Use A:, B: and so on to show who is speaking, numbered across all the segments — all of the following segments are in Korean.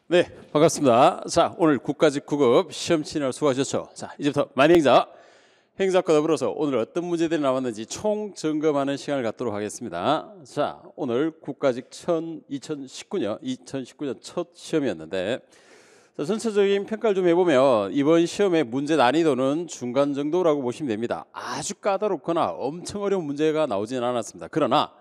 A: 네, 반갑습니다. 자, 오늘 국가직 9급 시험 치느라 수고하셨죠. 자, 이제부터 만행자, 행사과 더불어서 오늘 어떤 문제들이 나왔는지 총 점검하는 시간을 갖도록 하겠습니다. 자, 오늘 국가직 2019년 첫 시험이었는데, 자, 전체적인 평가를 좀 해보면 이번 시험의 문제 난이도는 중간 정도라고 보시면 됩니다. 아주 까다롭거나 엄청 어려운 문제가 나오지는 않았습니다. 그러나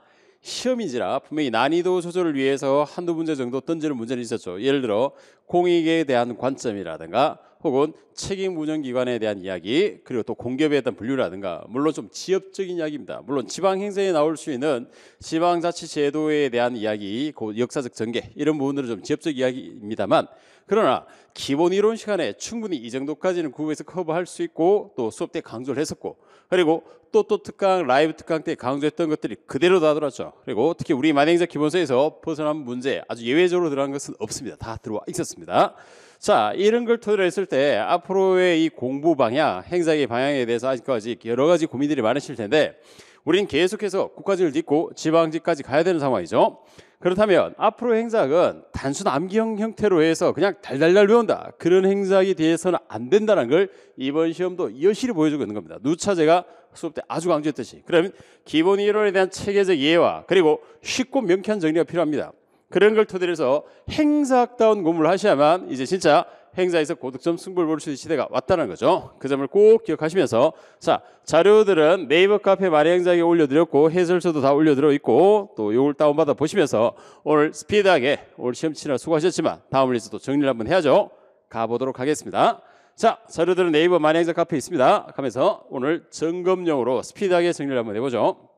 A: 시험인지라 분명히 난이도 조절을 위해서 한두 문제 정도 던지는 문제는 있었죠. 예를 들어 공익에 대한 관점이라든가 혹은 책임 운영기관에 대한 이야기, 그리고 또 공기업에 대한 분류라든가, 물론 좀 지역적인 이야기입니다. 물론 지방행정에 나올 수 있는 지방자치제도에 대한 이야기, 그 역사적 전개, 이런 부분들은 좀 지역적 이야기입니다만, 그러나 기본 이론 시간에 충분히 이 정도까지는 국어에서 커버할 수 있고, 또 수업 때 강조를 했었고, 그리고 또 특강, 라이브 특강 때 강조했던 것들이 그대로 다 들어왔죠. 그리고 특히 우리 만행자 기본서에서 벗어난 문제, 아주 예외적으로 들어간 것은 없습니다. 다 들어와 있었습니다. 자, 이런 걸 토대로 했을 때 앞으로의 이 공부 방향, 행사의 방향에 대해서 아직까지 여러 가지 고민들이 많으실 텐데, 우리는 계속해서 국가직을 딛고 지방직까지 가야 되는 상황이죠. 그렇다면 앞으로 행사학은 단순 암기형 형태로 해서 그냥 달달달 외운다, 그런 행사에 대해서는 안 된다는 걸 이번 시험도 여실히 보여주고 있는 겁니다. 누차 제가 수업 때 아주 강조했듯이, 그러면 기본 이론에 대한 체계적 이해와 그리고 쉽고 명쾌한 정리가 필요합니다. 그런 걸 토대로 해서 행사학다운 공부를 하셔야만 이제 진짜 행사에서 고득점 승부를 볼 수 있는 시대가 왔다는 거죠. 그 점을 꼭 기억하시면서, 자, 자료들은 네이버 카페 만행자에 올려드렸고 해설서도 다 올려드려 있고, 또 요걸 다운받아 보시면서 오늘 스피드하게 오늘 시험 치느라 수고하셨지만 다음 일에서도 정리를 한번 해야죠. 가보도록 하겠습니다. 자, 자료들은 네이버 만행자 카페에 있습니다. 하면서 오늘 점검용으로 스피드하게 정리를 한번 해보죠.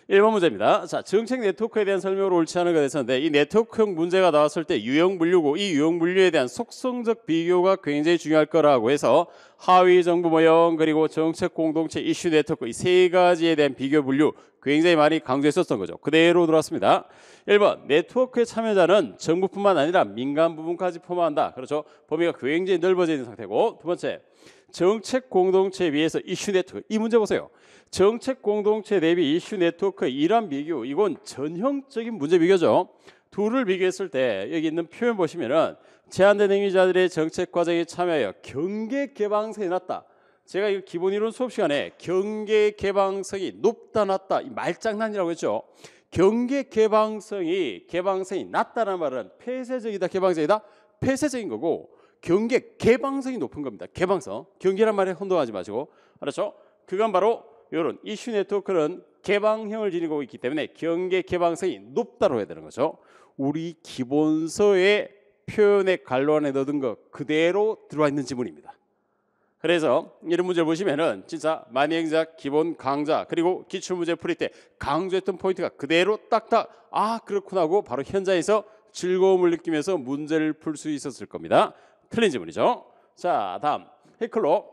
A: 1번 문제입니다. 자, 정책 네트워크에 대한 설명으로 옳지 않은 것에 있었는데, 이 네트워크형 문제가 나왔을 때 유형 분류고, 이 유형 분류에 대한 속성적 비교가 굉장히 중요할 거라고 해서 하위 정부 모형 그리고 정책 공동체 이슈 네트워크, 이 세 가지에 대한 비교 분류 굉장히 많이 강조했었던 거죠. 그대로 들어왔습니다. 1번, 네트워크의 참여자는 정부뿐만 아니라 민간 부분까지 포함한다. 그렇죠. 범위가 굉장히 넓어져 있는 상태고, 두 번째, 정책 공동체에 비해서 이슈 네트워크, 이 문제 보세요. 정책 공동체 대비 이슈 네트워크의 이러한 비교, 이건 전형적인 문제 비교죠. 둘을 비교했을 때 여기 있는 표현 보시면은 제한된 행위자들의 정책 과정에 참여하여 경계 개방성이 낮다. 제가 이거 기본 이론 수업 시간에 경계 개방성이 높다 낮다, 이 말장난이라고 했죠. 경계 개방성이 낮다는 말은 폐쇄적이다 개방적이다? 폐쇄적인 거고, 경계 개방성이 높은 겁니다. 개방성. 경계란 말에 혼동하지 마시고. 알았죠? 그건 바로 이런 이슈 네트워크는 개방형을 지니고 있기 때문에 경계 개방성이 높다로 해야 되는 거죠. 우리 기본서의 표현의 갈로 안에 넣은 거 그대로 들어와 있는 지문입니다. 그래서 이런 문제를 보시면은 진짜 만행자, 기본 강좌 그리고 기출문제 풀이 때 강조했던 포인트가 그대로 딱딱 아 그렇구나 하고 바로 현장에서 즐거움을 느끼면서 문제를 풀 수 있었을 겁니다. 틀린 지문이죠. 자, 다음 해클로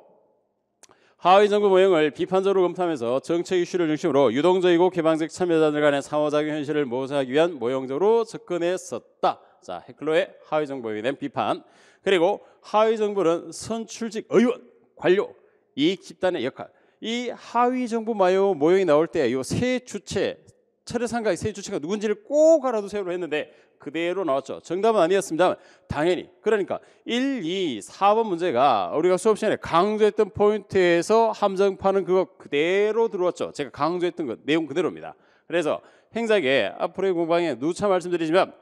A: 하위 정부 모형을 비판적으로 검토하면서 정책 이슈를 중심으로 유동적이고 개방적 참여자들 간의 상호작용 현실을 모색하기 위한 모형적으로 접근했었다. 자, 해클로의 하위 정부 모형에 대한 비판. 그리고 하위 정부는 선출직 의원, 관료, 이익 집단의 역할. 이 하위 정부 모형이 나올 때 이 세 주체, 철회상각의 세 주체가 누군지를 꼭 알아두세요로 했는데 그대로 나왔죠. 정답은 아니었습니다. 당연히. 그러니까 1, 2, 4번 문제가 우리가 수업 시간에 강조했던 포인트에서 함정파는 그거 그대로 들어왔죠. 제가 강조했던 것 내용 그대로입니다. 그래서 행작의 앞으로의 공방에 누차 말씀드리지만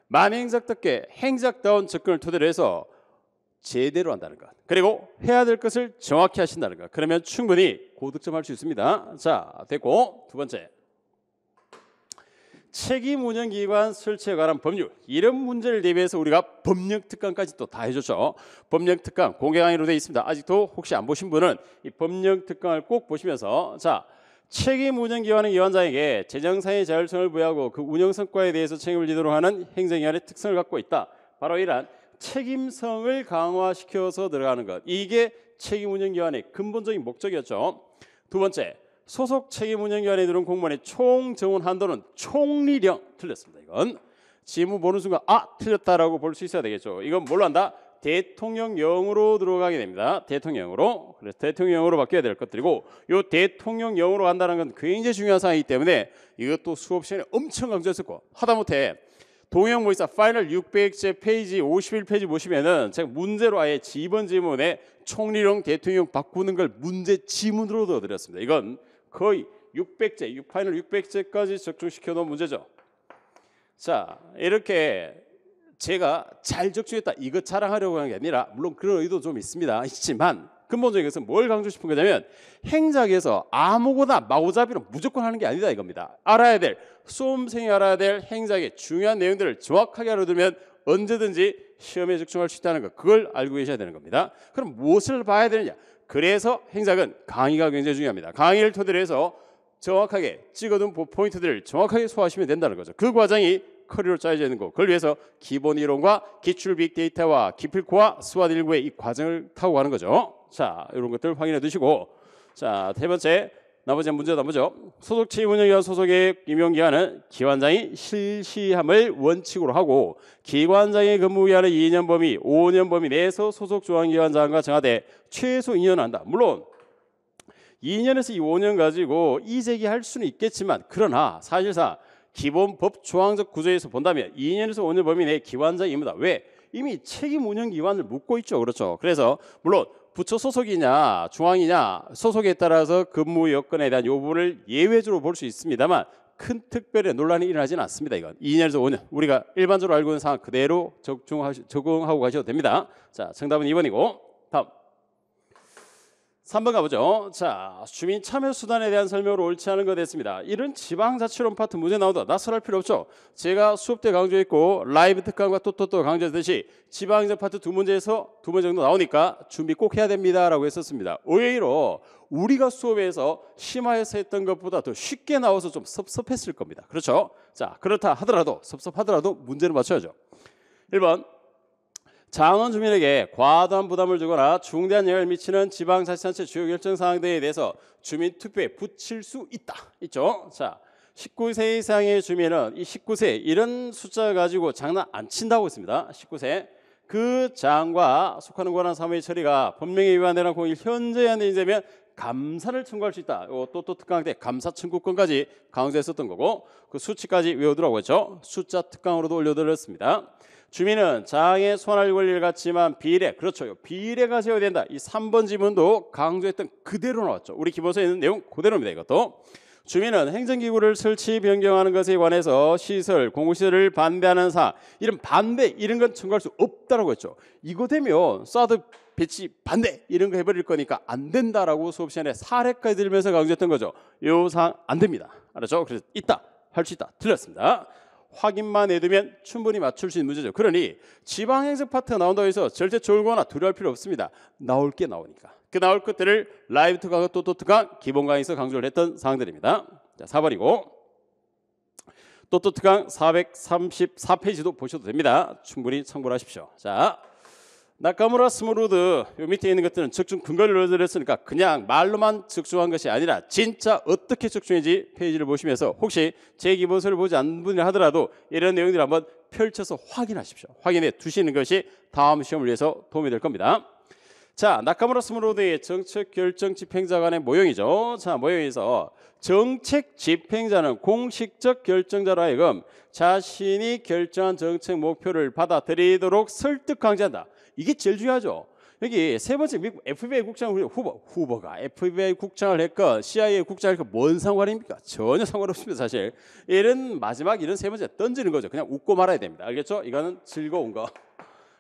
A: 만행작답게 행작다운 접근을 토대로 해서 제대로 한다는 것, 그리고 해야 될 것을 정확히 하신다는 것, 그러면 충분히 고득점 할 수 있습니다. 자, 됐고 두 번째, 책임 운영기관 설치에 관한 법률, 이런 문제를 대비해서 우리가 법령특강까지 또 다 해줬죠. 법령특강 공개 강의로 되어 있습니다. 아직도 혹시 안 보신 분은 이 법령특강을 꼭 보시면서, 자, 책임 운영기관의 기관장에게 재정상의 자율성을 부여하고 그 운영 성과에 대해서 책임을 지도록 하는 행정기관의 특성을 갖고 있다. 바로 이러한 책임성을 강화시켜서 들어가는 것, 이게 책임 운영기관의 근본적인 목적이었죠. 두 번째, 소속 책임운영기관에 들어온 공무원의 총 정원 한도는 총리령, 틀렸습니다. 이건 지문 보는 순간 아 틀렸다라고 볼 수 있어야 되겠죠. 이건 뭘로 한다? 대통령령으로 들어가게 됩니다. 대통령령으로. 그래서 대통령령으로 바뀌어야 될 것들이고, 이 대통령령으로 간다는 건 굉장히 중요한 사항이기 때문에 이것도 수업 시간에 엄청 강조했었고, 하다못해 동영 모의사 파이널 600제 페이지 51페이지 보시면은 제가 문제로 아예 이번 지문에 총리령 대통령 바꾸는 걸 문제 지문으로 넣어드렸습니다. 이건 거의 600제, 파이널 600제까지 적중시켜 놓은 문제죠. 자, 이렇게 제가 잘 적중했다 이거 자랑하려고 하는 게 아니라 물론 그런 의도 좀 있지만 근본적인 것은 뭘 강조 싶은 거냐면 행작에서 아무거나 마구잡이로 무조건 하는 게 아니다 이겁니다. 알아야 될 수험생이 알아야 될 행작의 중요한 내용들을 정확하게 알아두면 언제든지 시험에 적중할 수 있다는 거 그걸 알고 계셔야 되는 겁니다. 그럼 무엇을 봐야 되느냐? 그래서 행작은 강의가 굉장히 중요합니다. 강의를 토대로 해서 정확하게 찍어둔 포인트들을 정확하게 소화하시면 된다는 거죠. 그 과정이 커리어로 짜여져 있는 거. 그걸 위해서 기본 이론과 기출 빅데이터와 기필코와 스왓 19의 이 과정을 타고 가는 거죠. 자, 이런 것들 확인해 두시고 자, 세 번째 나머지 문제 나머죠. 소속 채용 운영에 의한 소속의 임용기간은 기관장이 실시함을 원칙으로 하고 기관장의 근무기간은 2년 범위, 5년 범위 내에서 소속 중앙기관장과 정하되 최소 2년을 한다. 물론 2년에서 5년 가지고 이재기할 수는 있겠지만 그러나 사실상 기본 법 조항적 구조에서 본다면 2년에서 5년 범위 내 기관장이 임무다. 왜? 이미 책임 운영 기관을 묻고 있죠. 그렇죠. 그래서 물론 부처 소속이냐 중앙이냐 소속에 따라서 근무 여건에 대한 요구를 예외적으로 볼 수 있습니다만 큰 특별히 논란이 일어나지는 않습니다. 이건 2년에서 5년 우리가 일반적으로 알고 있는 상황 그대로 적용하고 가셔도 됩니다. 자, 정답은 2번이고 다음 3번 가보죠. 자, 주민 참여 수단에 대한 설명으로 옳지 않은 거 됐습니다. 이런 지방자치론 파트 문제 나온다. 낯설할 필요 없죠. 제가 수업 때 강조했고 라이브 특강과 또 강조했듯이 지방자 파트 두 문제에서 두 번 정도 나오니까 준비 꼭 해야 됩니다라고 했었습니다. 오히려 우리가 수업에서 심화해서 했던 것보다 더 쉽게 나와서 좀 섭섭했을 겁니다. 그렇죠? 자, 그렇다 하더라도 섭섭하더라도 문제를 맞춰야죠. 1번 장원 주민에게 과도한 부담을 주거나 중대한 영향을 미치는 지방자치단체 주요 결정 사항 등에 대해서 주민 투표에 붙일 수 있죠. 자, 19세 이상의 주민은 이 19세 이런 숫자 가지고 장난 안 친다고 했습니다. 19세 그 장과 속하는 권한 사무의 처리가 법령에 위반되는 공일 현저히 안 되면 감사를 청구할 수 있다. 또 특강 때 감사 청구권까지 강조했었던 거고 그 수치까지 외우더라고 했죠. 숫자 특강으로도 올려드렸습니다. 주민은 장의 소환할 권리를 갖지만 비례, 그렇죠. 비례가 세워야 된다. 이 3번 지문도 강조했던 그대로 나왔죠. 우리 기본서에 있는 내용 그대로입니다. 이것도. 주민은 행정기구를 설치 변경하는 것에 관해서 시설, 공공시설을 반대하는 사항 이런 반대 이런 건 청구할 수 없다라고 했죠. 이거 되면 사드 배치 반대 이런 거 해버릴 거니까 안 된다라고 수업 시간에 사례까지 들면서 강조했던 거죠. 요 사항 안 됩니다. 알았죠? 그래서 있다, 할 수 있다. 틀렸습니다. 확인만 해두면 충분히 맞출 수 있는 문제죠. 그러니 지방행정 파트가 나온다고 해서 절대 졸거나 두려워할 필요 없습니다. 나올 게 나오니까. 그 나올 것들을 라이브 특강과 또 특강 기본 강의에서 강조를 했던 사항들입니다. 자, 4번이고 또 특강 434페이지도 보셔도 됩니다. 충분히 참고를 하십시오. 자, 나카무라 스무루드 요 밑에 있는 것들은 적중 근거를 넣어드렸으니까 그냥 말로만 적중한 것이 아니라 진짜 어떻게 적중인지 페이지를 보시면서 혹시 제 기본서를 보지 않는 분이 하더라도 이런 내용들을 한번 펼쳐서 확인하십시오. 확인해 두시는 것이 다음 시험을 위해서 도움이 될 겁니다. 자, 나카무라 스무루드의 정책 결정 집행자 간의 모형이죠. 자, 모형에서 정책 집행자는 공식적 결정자로 하여금 자신이 결정한 정책 목표를 받아들이도록 설득 강제한다. 이게 제일 중요하죠. 여기 세 번째 미국 FBI 국장 후보가 FBI 국장을 했건 CIA 국장을 했건 뭔 상관입니까? 전혀 상관없습니다. 사실 이런 마지막 이런 세 번째 던지는 거죠. 그냥 웃고 말아야 됩니다. 알겠죠? 이거는 즐거운 거.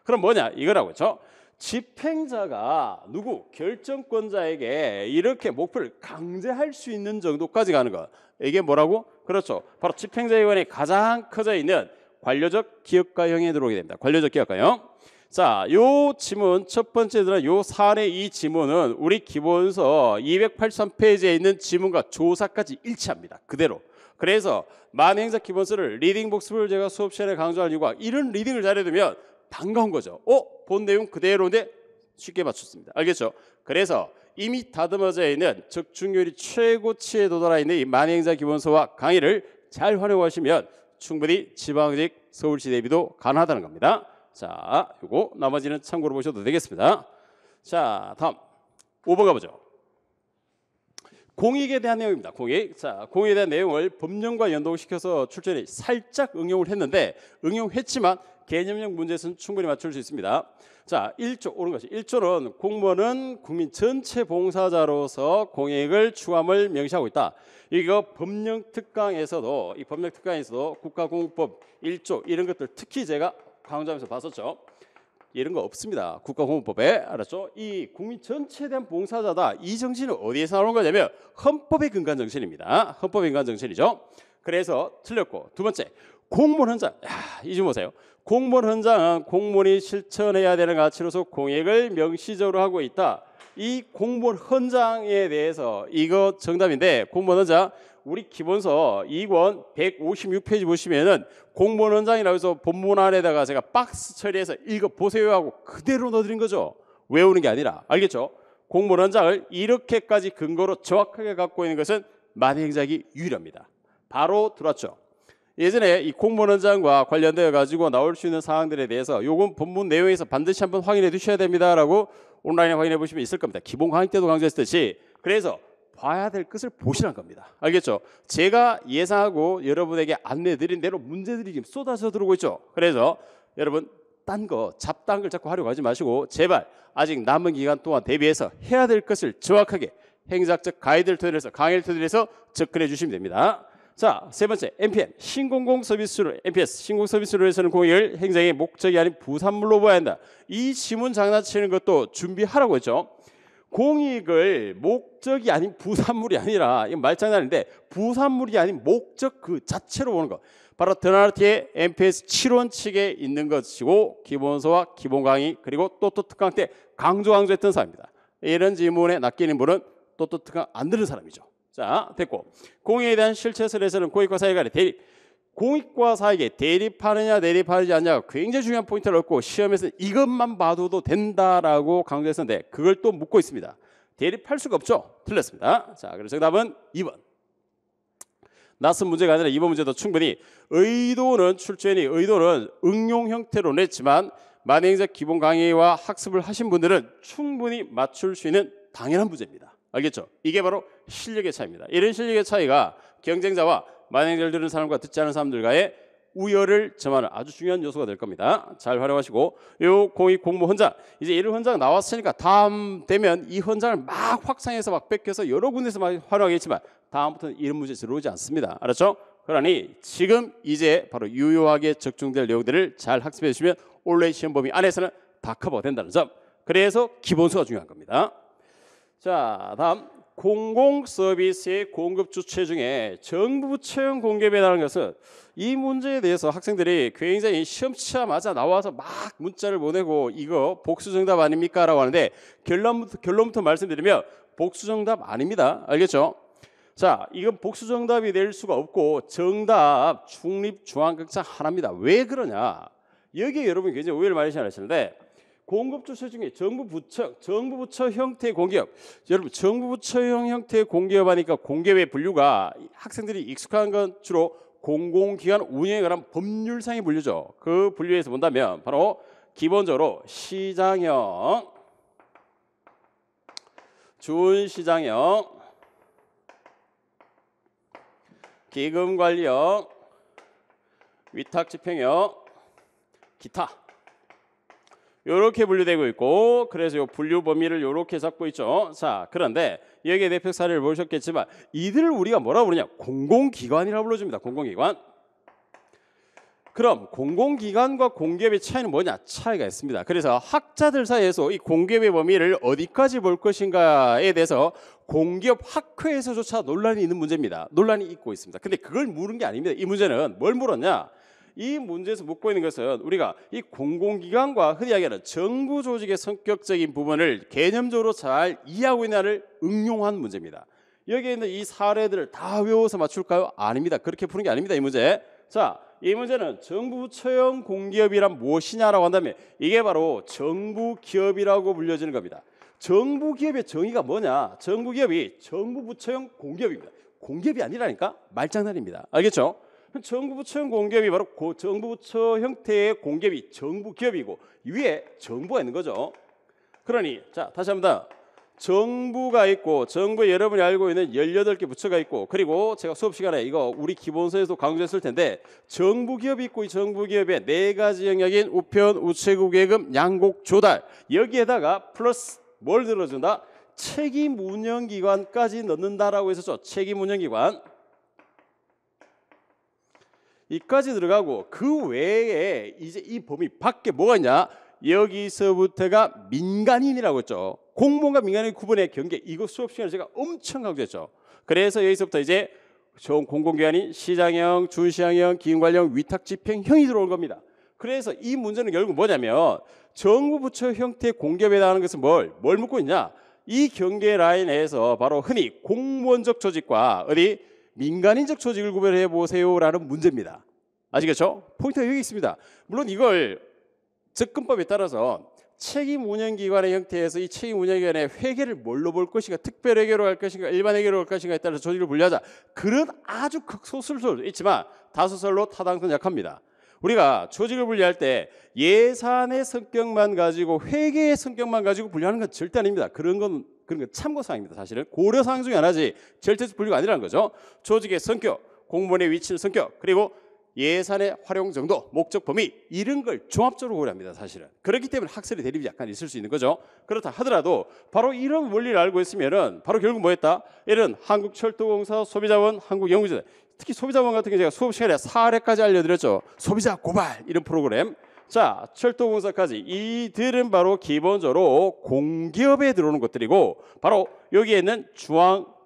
A: 그럼 뭐냐 이거라고 했죠. 집행자가 누구 결정권자에게 이렇게 목표를 강제할 수 있는 정도까지 가는 거. 이게 뭐라고? 그렇죠. 바로 집행자의 권한이 가장 커져 있는 관료적 기업가형에 들어오게 됩니다. 관료적 기업가형. 자, 요 지문 첫 번째 들은 요 사례 이 지문은 우리 기본서 283페이지에 있는 지문과 조사까지 일치합니다. 그대로. 그래서 만행자 기본서를 리딩 복습을 제가 수업 시간에 강조할 이유가 이런 리딩을 잘해두면 반가운 거죠. 본 내용 그대로인데 쉽게 맞췄습니다. 알겠죠? 그래서 이미 다듬어져 있는 적중률이 최고치에 도달해 있는 이 만행자 기본서와 강의를 잘 활용하시면 충분히 지방직 서울시 대비도 가능하다는 겁니다. 자, 요거 나머지는 참고로 보셔도 되겠습니다. 자, 다음 5번 가보죠. 공익에 대한 내용입니다. 공익. 자, 공익에 대한 내용을 법령과 연동시켜서 출제에 살짝 응용을 했는데 응용했지만 개념형 문제에서는 충분히 맞출 수 있습니다. 자, 1조 옳은 것이 1조는 공무원은 국민 전체 봉사자로서 공익을 추구함을 명시하고 있다. 이거 법령특강에서도 이 법령특강에서도 국가공무법 1조 이런 것들 특히 제가 강조하면서 봤었죠. 이런 거 없습니다. 국가공무법에. 알았죠? 이 국민 전체에 대한 봉사자다. 이 정신은 어디에서 나오는 거냐면 헌법의 근간 정신입니다. 헌법의 근간 정신이죠. 그래서 틀렸고 두 번째 공무원 헌장. 이 좀 보세요. 공무원 헌장은 공무원이 실천해야 되는 가치로서 공익을 명시적으로 하고 있다. 이 공무원 헌장에 대해서 이거 정답인데 공무원 헌장 우리 기본서 2권 156페이지 보시면은 공무원 헌장이라고 해서 본문 안에다가 제가 박스 처리해서 읽어보세요 하고 그대로 넣어드린 거죠. 외우는 게 아니라. 알겠죠? 공무원 헌장을 이렇게까지 근거로 정확하게 갖고 있는 것은 만행자기 유일합니다. 바로 들어왔죠. 예전에 이 공무원 헌장과 관련되어 가지고 나올 수 있는 사항들에 대해서 요건 본문 내용에서 반드시 한번 확인해 두셔야 됩니다라고 온라인에 확인해 보시면 있을 겁니다. 기본 강의 때도 강조했듯이. 그래서 봐야 될 것을 보시란 겁니다. 알겠죠? 제가 예상하고 여러분에게 안내해 드린 대로 문제들이 지금 쏟아져 들어오고 있죠. 그래서 여러분 딴 거 잡다한 걸 자꾸 하려고 하지 마시고 제발 아직 남은 기간 동안 대비해서 해야 될 것을 정확하게 행사적 가이드를 토대로 강의를 토대로 해서 접근해 주시면 됩니다. 자, 세 번째 MPM 신공공 서비스로 MPS 신공 서비스로 해서는 공익을 행정의 목적이 아닌 부산물로 봐야 한다. 이 지문 장난치는 것도 준비하라고 했죠. 공익을 목적이 아닌 부산물이 아니라 이건 말장난인데 부산물이 아닌 목적 그 자체로 보는 것. 바로 드나르티의 MPS 7원칙에 있는 것이고 기본서와 기본 강의 그리고 또또 특강 때 강조했던 사람입니다. 이런 지문에 낚이는 분은 또또 특강 안 들은 사람이죠. 자, 됐고 공익에 대한 실체설에서는 공익과 사익 간의 대립 공익과 사익에 대립하느냐 대립하지 않냐가 굉장히 중요한 포인트를 얻고 시험에서 이것만 봐도 된다라고 강조했었는데 그걸 또 묻고 있습니다. 대립할 수가 없죠. 틀렸습니다. 자, 그래서 정답은 2번. 낯선 문제가 아니라 2번 문제도 충분히 의도는 출제인이 의도는 응용 형태로 냈지만 만행적 기본 강의와 학습을 하신 분들은 충분히 맞출 수 있는 당연한 문제입니다. 알겠죠? 이게 바로 실력의 차이입니다. 이런 실력의 차이가 경쟁자와 만행자를 들은 사람과 듣지 않은 사람들과의 우열을 점하는 아주 중요한 요소가 될 겁니다. 잘 활용하시고 요 공익 공모 헌장 이제 이런 헌장 나왔으니까 다음 되면 이 헌장을 막 확장해서 막 뺏겨서 여러 군데서 막 활용하겠지만 다음부터는 이런 문제 들어오지 않습니다. 알았죠? 그러니 지금 이제 바로 유효하게 적중될 내용들을 잘 학습해 주시면 온라인 시험 범위 안에서는 다 커버가 된다는 점. 그래서 기본서가 중요한 겁니다. 자, 다음 공공 서비스의 공급 주체 중에 정부 부처형 공급에 해당하는 것은 이 문제에 대해서 학생들이 굉장히 시험 치자마자 나와서 막 문자를 보내고 이거 복수 정답 아닙니까? 라고 하는데 결론부터 말씀드리면 복수 정답 아닙니다. 알겠죠? 자, 이건 복수 정답이 될 수가 없고 정답 중립 중앙극장 하나입니다. 왜 그러냐? 여기에 여러분이 굉장히 오해를 많이 하시는데 공급 주체 중에 정부 부처 형태의 공기업. 여러분 정부 부처형 형태의 공기업 하니까 공기업의 분류가 학생들이 익숙한 건 주로 공공기관 운영에 관한 법률상의 분류죠. 그 분류에서 본다면 바로 기본적으로 시장형, 준시장형, 기금관리형, 위탁집행형, 기타 이렇게 분류되고 있고 그래서 요 분류 범위를 이렇게 잡고 있죠. 자, 그런데 여기에 대표 사례를 보셨겠지만 이들을 우리가 뭐라고 부르냐? 공공기관이라고 불러줍니다. 공공기관. 그럼 공공기관과 공기업의 차이는 뭐냐? 차이가 있습니다. 그래서 학자들 사이에서 이 공기업의 범위를 어디까지 볼 것인가에 대해서 공기업 학회에서조차 논란이 있는 문제입니다. 논란이 있고 있습니다. 근데 그걸 물은 게 아닙니다. 이 문제는 뭘 물었냐? 이 문제에서 묻고 있는 것은 우리가 이 공공기관과 흔히 이야기하는 정부 조직의 성격적인 부분을 개념적으로 잘 이해하고 있느냐를 응용한 문제입니다. 여기에 있는 이 사례들을 다 외워서 맞출까요? 아닙니다. 그렇게 푸는 게 아닙니다. 이 문제. 자, 이 문제는 정부 부처형 공기업이란 무엇이냐라고 한다면 이게 바로 정부 기업이라고 불려지는 겁니다. 정부 기업의 정의가 뭐냐? 정부 기업이 정부 부처형 공기업입니다. 공기업이 아니라니까 말장난입니다. 알겠죠? 정부 부처형 공기업이 바로 정부 부처 형태의 공기업이 정부 기업이고 위에 정부가 있는 거죠. 그러니 자, 다시 한번 정부가 있고 정부에 여러분이 알고 있는 18개 부처가 있고 그리고 제가 수업 시간에 이거 우리 기본서에도 강조했을 텐데 정부 기업이 있고 이 정부 기업의 4가지 영역인 우편, 우체국 예금, 양곡, 조달 여기에다가 플러스 뭘 들어준다? 책임 운영기관까지 넣는다라고 했었죠. 책임 운영기관 이까지 들어가고 그 외에 이제 이 범위 밖에 뭐가 있냐? 여기서부터가 민간인이라고 했죠. 공무원과 민간인 구분의 경계 이거 수업 시간에 제가 엄청 강조했죠. 그래서 여기서부터 이제 전 공공기관인 시장형, 준시장형, 기금관리형, 위탁집행형이 들어온 겁니다. 그래서 이 문제는 결국 뭐냐면 정부 부처 형태의 공기업에 해당하는 것은 뭘 묻고 있냐? 이 경계 라인에서 바로 흔히 공무원적 조직과 어디 민간인적 조직을 구별해 보세요라는 문제입니다. 아시겠죠? 포인트가 여기 있습니다. 물론 이걸 접근법에 따라서 책임 운영기관의 형태에서 이 책임 운영기관의 회계를 뭘로 볼 것인가, 특별 회계로 할 것인가, 일반 회계로 할 것인가에 따라서 조직을 분리하자. 그런 아주 극소수도 있지만 다수설로 타당성은 약합니다. 우리가 조직을 분리할 때 예산의 성격만 가지고 회계의 성격만 가지고 분리하는 건 절대 아닙니다. 그런 건 참고사항입니다. 사실은 고려사항 중에 하나지 절대적 분류가 아니라는 거죠. 조직의 성격, 공무원의 위치의 성격, 그리고 예산의 활용 정도, 목적 범위 이런 걸 종합적으로 고려합니다. 사실은 그렇기 때문에 학설의 대립이 약간 있을 수 있는 거죠. 그렇다 하더라도 바로 이런 원리를 알고 있으면은 바로 결국 뭐였다? 이런 한국철도공사, 소비자원, 한국연구재 특히 소비자원 같은 게 제가 수업 시간에 사례까지 알려드렸죠. 소비자 고발 이런 프로그램. 자, 철도공사까지 이들은 바로 기본적으로 공기업에 들어오는 것들이고 바로 여기에 있는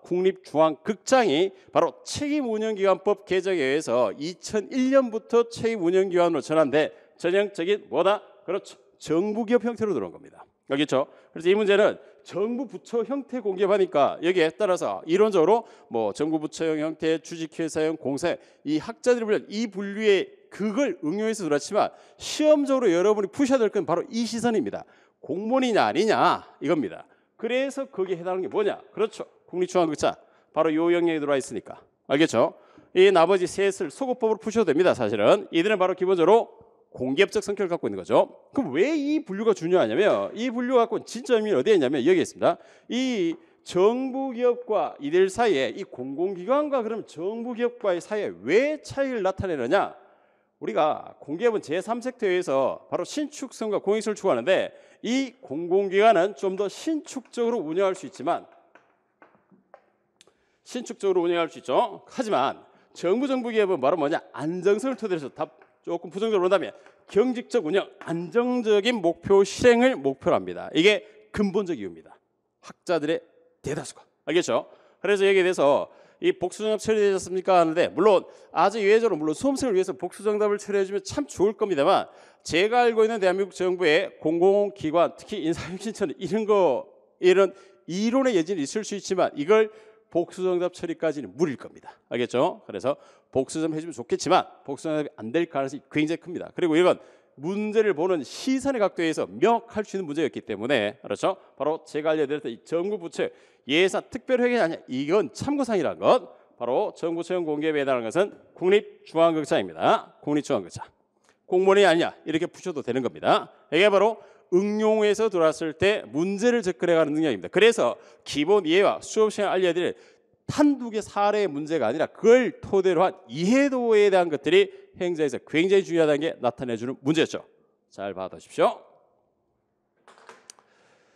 A: 국립중앙극장이 바로 책임운영기관법 개정에 의해서 2001년부터 책임운영기관으로 전환돼 전형적인 뭐다? 그렇죠. 정부기업 형태로 들어온 겁니다. 알겠죠? 그래서 이 문제는 정부 부처 형태 공기업하니까 여기에 따라서 이론적으로 뭐 정부 부처형 형태, 주식회사형, 공사 이 학자들이 불리는 이 분류에 그걸 응용해서 들었지만 시험적으로 여러분이 푸셔야 될 건 바로 이 시선입니다. 공무원이냐 아니냐 이겁니다. 그래서 거기에 해당하는 게 뭐냐? 그렇죠. 국립중앙극장 바로 요 영역에 들어와 있으니까 알겠죠? 이 나머지 셋을 소거법으로 푸셔도 됩니다. 사실은 이들은 바로 기본적으로 공기업적 성격을 갖고 있는 거죠. 그럼 왜 이 분류가 중요하냐면 이 분류가 갖고 있는 진짜 의미는 어디에 있냐면 여기에 있습니다. 이 정부기업과 이들 사이에 이 공공기관과 그럼 정부기업과의 사이에 왜 차이를 나타내느냐? 우리가 공기업은 제3섹터에서 바로 신축성과 공익성을 추구하는데 이 공공기관은 좀 더 신축적으로 운영할 수 있지만 하지만 정부기업은 바로 뭐냐? 안정성을 토대로 해서 답 조금 부정적으로 본다면 경직적 운영, 안정적인 목표 실행을 목표로 합니다. 이게 근본적 이유입니다. 학자들의 대다수가. 알겠죠? 그래서 여기에 대해서 이 복수정답 처리되셨습니까? 하는데 물론 아주 예외적으로 물론 수험생을 위해서 복수정답을 처리해주면 참 좋을 겁니다만 제가 알고 있는 대한민국 정부의 공공기관 특히 인사혁신처는 이런 이론의 여지는 있을 수 있지만 이걸 복수정답 처리까지는 무리일 겁니다. 알겠죠? 그래서 복수정답 해주면 좋겠지만 복수정답이 안 될 가능성이 굉장히 큽니다. 그리고 이건 문제를 보는 시선의 각도에서 명확할 수 있는 문제였기 때문에 그렇죠? 바로 제가 알려드렸던 이 정부 부처 예산 특별회계 아니야 이건 참고사항이라는 것 바로 정부처형 공기업에 해당하는 것은 국립중앙극장입니다. 국립중앙극장 공무원이 아니냐 이렇게 푸셔도 되는 겁니다. 이게 바로 응용해서 들어왔을 때 문제를 접근해가는 능력입니다. 그래서 기본 이해와 수업 시간에 알려드릴 한두 개 사례의 문제가 아니라 그걸 토대로 한 이해도에 대한 것들이 행정에서 굉장히 중요하다는 게 나타내주는 문제였죠. 잘 받아주십시오.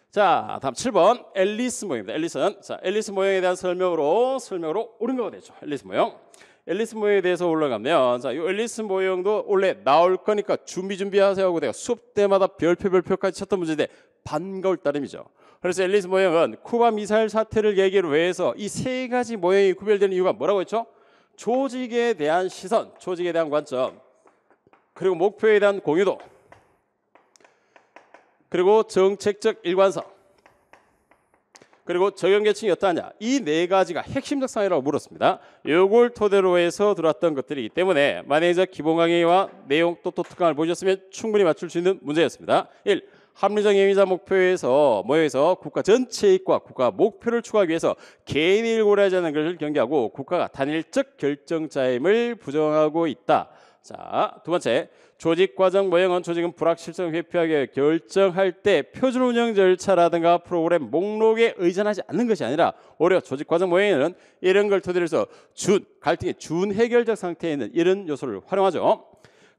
A: 자, 다음 7번 앨리스 모형입니다. 앨리스는 자 앨리스 모형에 대한 설명으로 옳은 되죠. 앨리스 모형. 앨리스 모형에 대해서 올라가면 자, 이 앨리스 모형도 원래 나올 거니까 준비하세요 하고 내가 수업 때마다 별표까지 쳤던 문제인데 반가울 따름이죠. 그래서 앨리스 모형은 쿠바 미사일 사태를 계기로 해서 이 세 가지 모형이 구별되는 이유가 뭐라고 했죠? 조직에 대한 시선, 조직에 대한 관점, 그리고 목표에 대한 공유도, 그리고 정책적 일관성, 그리고 적용 계층이 어떠하냐 이 네 가지가 핵심적 사항이라고 물었습니다. 이걸 토대로 해서 들어왔던 것들이기 때문에 만약에 기본 강의와 내용 또 특강을 보셨으면 충분히 맞출 수 있는 문제였습니다. 1. 합리적 행위자 모여서 국가 전체 이익과 국가 목표를 추구하기 위해서 개인을 고려하지 않는 것을 경계하고 국가가 단일적 결정자임을 부정하고 있다. 자, 두 번째, 조직 과정 모형은 조직은 불확실성 회피하게 결정할 때 표준 운영 절차라든가 프로그램 목록에 의존하지 않는 것이 아니라 오히려 조직 과정 모형에는 이런 걸 토대로 해서 갈등의 준해결적 상태에 있는 이런 요소를 활용하죠.